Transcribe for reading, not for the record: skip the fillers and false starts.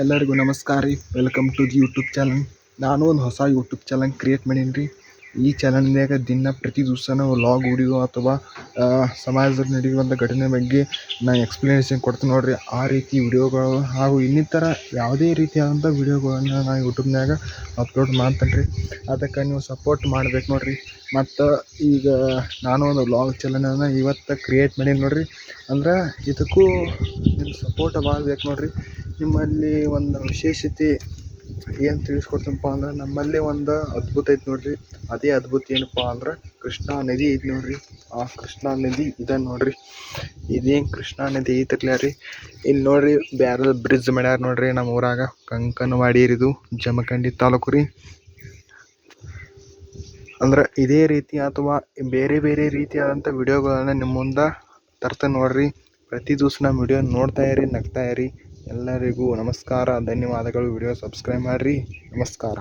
ಎಲ್ಲರಿಗೂ ನಮಸ್ಕಾರ ರೀ. Welcome to the YouTube channel. ನಾನು ಒಂದು ಹೊಸ ಯೂಟ್ಯೂಬ್ ಚಾನಲ್ ಕ್ರಿಯೇಟ್ ಮಾಡೀನಿ ರೀ. ಈ ಚಾನಲ್ನಾಗ ಪ್ರತಿ ದಿವಸ ನಾವು ವ್ಲಾಗ್ ವಿಡಿಯೋ ಅಥವಾ ಸಮಾಜದಲ್ಲಿ ನಡೆಯುವಂಥ ಘಟನೆ ಬಗ್ಗೆ ನಾನು ಎಕ್ಸ್ಪ್ಲನೇಷನ್ ಕೊಡ್ತೀನಿ ನೋಡಿರಿ. ಆ ರೀತಿ ವಿಡಿಯೋಗಳು ಹಾಗೂ ಇನ್ನಿತರ ಯಾವುದೇ ರೀತಿಯಾದಂಥ ವಿಡಿಯೋಗಳನ್ನು ನಾನು ಯೂಟ್ಯೂಬ್ನಾಗ ಅಪ್ಲೋಡ್ ಮಾಡ್ತೇನೆ ರೀ. ಅದಕ್ಕೆ ನೀವು ಸಪೋರ್ಟ್ ಮಾಡ್ಬೇಕು ನೋಡಿರಿ. ಮತ್ತು ಈಗ ನಾನು ಒಂದು ವ್ಲಾಗ್ ಚಾನಲನ್ನು ಇವತ್ತು ಕ್ರಿಯೇಟ್ ಮಾಡೀನಿ ನೋಡಿರಿ. ಅಂದ್ರೆ ಇದಕ್ಕೂ ನಿಮ್ಮ ಸಪೋರ್ಟ್ ಭಾಳ ಬೇಕು ನೋಡಿರಿ. ನಿಮ್ಮಲ್ಲಿ ಒಂದು ವಿಶೇಷತೆ ಏನು ತಿಳಿಸ್ಕೊಡ್ತೀನಪ್ಪ ಅಂದ್ರೆ, ನಮ್ಮಲ್ಲಿ ಒಂದು ಅದ್ಭುತ ಐತೆ ನೋಡಿರಿ. ಅದೇ ಅದ್ಭುತ ಏನಪ್ಪ ಅಂದ್ರೆ ಕೃಷ್ಣಾ ನದಿ ಐತೆ ನೋಡಿರಿ. ಆ ಕೃಷ್ಣಾ ನದಿ ಇದೆ ನೋಡಿರಿ. ಇದೇನು ಕೃಷ್ಣಾ ನದಿ ಐತಿರ್ಲ ರೀ, ಇಲ್ಲಿ ನೋಡಿರಿ ಬ್ಯಾರಲ್ ಬ್ರಿಡ್ಜ್ ಮಾಡ್ಯಾರ ನೋಡಿರಿ. ನಮ್ಮ ಊರಾಗ ಕಂಕನವಾಡಿ ಇದು ಜಮಖಂಡಿ ತಾಲೂಕು ರೀ. ಅಂದ್ರೆ ಇದೇ ರೀತಿ ಅಥವಾ ಬೇರೆ ಬೇರೆ ರೀತಿಯಾದಂಥ ವಿಡಿಯೋಗಳನ್ನು ನಿಮ್ಮ ಮುಂದೆ ತರ್ತೇನೆ ನೋಡಿರಿ. ಪ್ರತಿ ದಿವಸ ನಮ್ಮ ವಿಡಿಯೋ ನೋಡ್ತಾ ಇರಿ, ನಗ್ತಾ ಇರಿ. ಎಲ್ಲರಿಗೂ ನಮಸ್ಕಾರ, ಧನ್ಯವಾದಗಳು. ವಿಡಿಯೋ ಸಬ್ಸ್ಕ್ರೈಬ್ ಮಾಡಿರಿ. ನಮಸ್ಕಾರ.